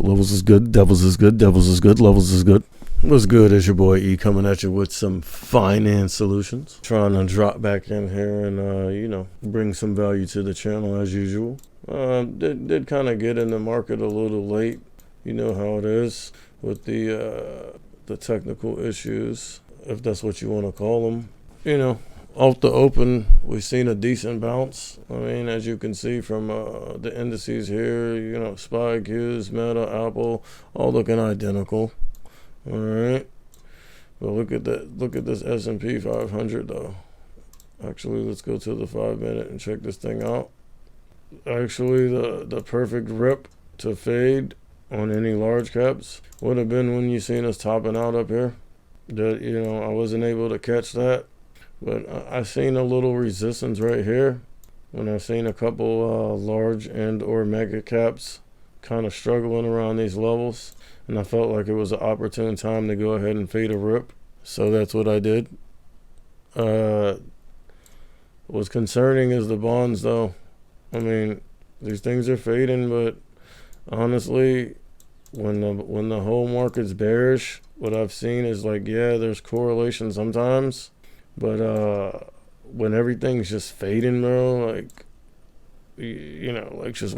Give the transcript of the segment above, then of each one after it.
Levels is good, devils is good, devils is good, levels is good. What's good? It's your boy E coming at you with some finance solutions. Trying to drop back in here and, bring some value to the channel as usual. Did kind of get in the market a little late. You know how it is with the technical issues, if that's what you want to call them. Off the open, we've seen a decent bounce. I mean, as you can see from the indices here, SPY, Qs, Meta, Apple, all looking identical. All right, but look at that. Look at this S&P 500 though. Actually, let's go to the 5-minute and check this thing out. Actually, the perfect rip to fade on any large caps would have been when you seen us topping out up here. That I wasn't able to catch that. But I seen a little resistance right here when I seen a couple large and or mega caps kind of struggling around these levels, and I felt like it was an opportune time to go ahead and fade a rip. So that's what I did. What's concerning is the bonds though. I mean, these things are fading, but honestly, when the whole market's bearish, what I've seen is like, yeah, there's correlation sometimes. But when everything's just fading, bro, like, just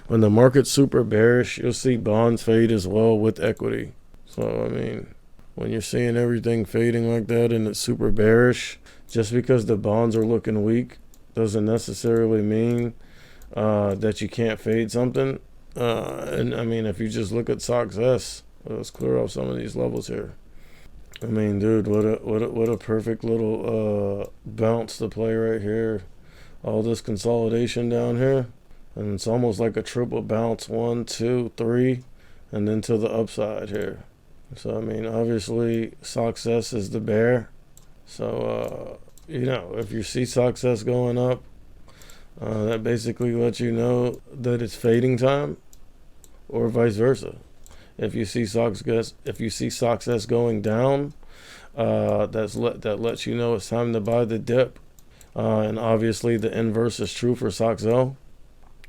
when the market's super bearish, you'll see bonds fade as well with equity. So, I mean, when you're seeing everything fading like that and it's super bearish, just because the bonds are looking weak doesn't necessarily mean that you can't fade something. And I mean, if you just look at SOXS, let's clear off some of these levels here. I mean, dude, what a perfect little bounce to play right here. All this consolidation down here, and it's almost like a triple bounce, 1, 2, 3, and then to the upside here. So I mean, obviously SOXS is the bear. So if you see SOXS going up, that basically lets you know that it's fading time, or vice versa. If you see SOXS going down, that lets you know it's time to buy the dip. And obviously the inverse is true for SOXL.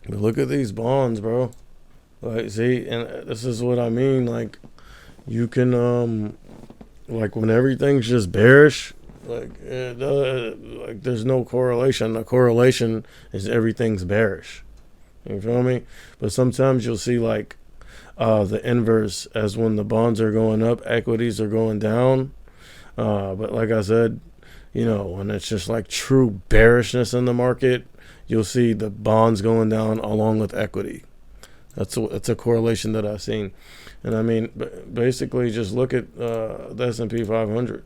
But look at these bonds, bro. Like, see, and this is what I mean. Like, you can like when everything's just bearish, like there's no correlation. The correlation is everything's bearish. You feel me? But sometimes you'll see like the inverse, as when the bonds are going up, equities are going down. But like I said, when it's just like true bearishness in the market, you'll see the bonds going down along with equity. That's a correlation that I've seen. And I mean, basically just look at the S&P 500.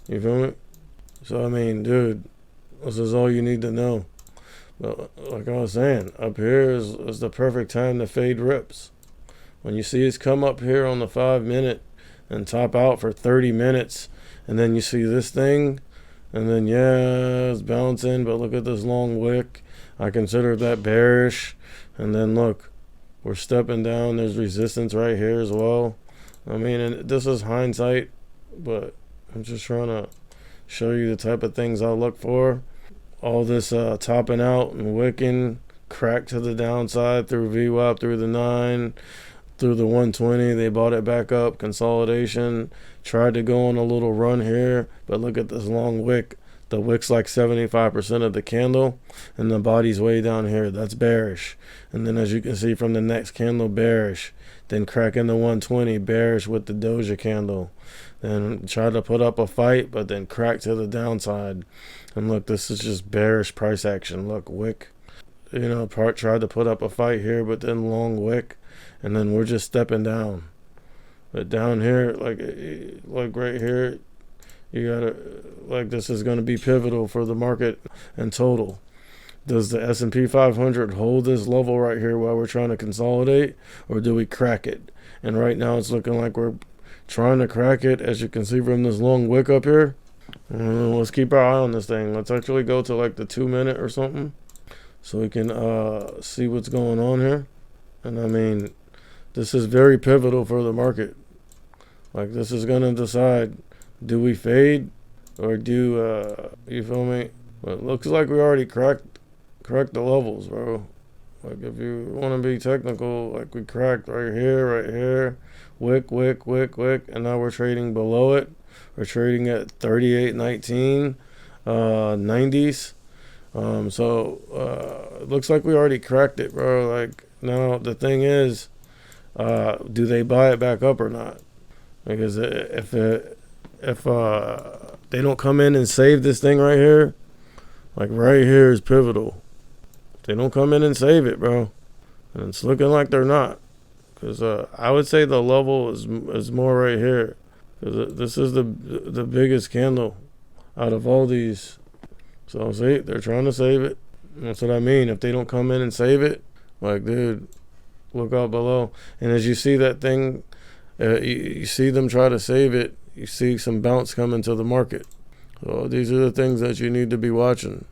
You feel me? So I mean, dude, this is all you need to know. But like I was saying, up here is the perfect time to fade rips. When you see us come up here on the 5-minute and top out for 30 minutes, and then you see this thing, and then yeah, it's bouncing, but look at this long wick. I consider that bearish. And then look, we're stepping down. There's resistance right here as well. I mean, and this is hindsight, but I'm just trying to show you the type of things I look for. All this topping out and wicking, crack to the downside through VWAP, through the 9, through the 120. They bought it back up, consolidation, tried to go on a little run here, but look at this long wick. The wick's like 75% of the candle, and the body's way down here. That's bearish. And then as you can see from the next candle, bearish. Then crack in the 120, bearish with the doja candle. Then try to put up a fight, but then crack to the downside. And look, this is just bearish price action. Look, wick, tried to put up a fight here, but then long wick. And then we're just stepping down. But down here, like right here, you gotta, like, this is going to be pivotal for the market in total. Does the S&P 500 hold this level right here while we're trying to consolidate, or do we crack it? And right now it's looking like we're trying to crack it, as you can see from this long wick up here. Let's keep our eye on this thing. Let's actually go to like the 2-minute or something, so we can see what's going on here. And I mean, this is very pivotal for the market. Like, this is going to decide, do we fade or do, you feel me? But it looks like we already cracked the levels, bro. Like if you want to be technical, like we cracked right here, wick, and now we're trading below it. We're trading at 38.19, 90s. It looks like we already cracked it, bro. Like now the thing is, do they buy it back up or not? Because if they don't come in and save this thing right here, like right here is pivotal. If they don't come in and save it, bro, and it's looking like they're not. Because I would say the level is more right here. Because this is the biggest candle out of all these. So see, they're trying to save it. That's what I mean. If they don't come in and save it, like, dude, look out below. And as you see that thing, you see them try to save it, you see some bounce coming to the market. So these are the things that you need to be watching.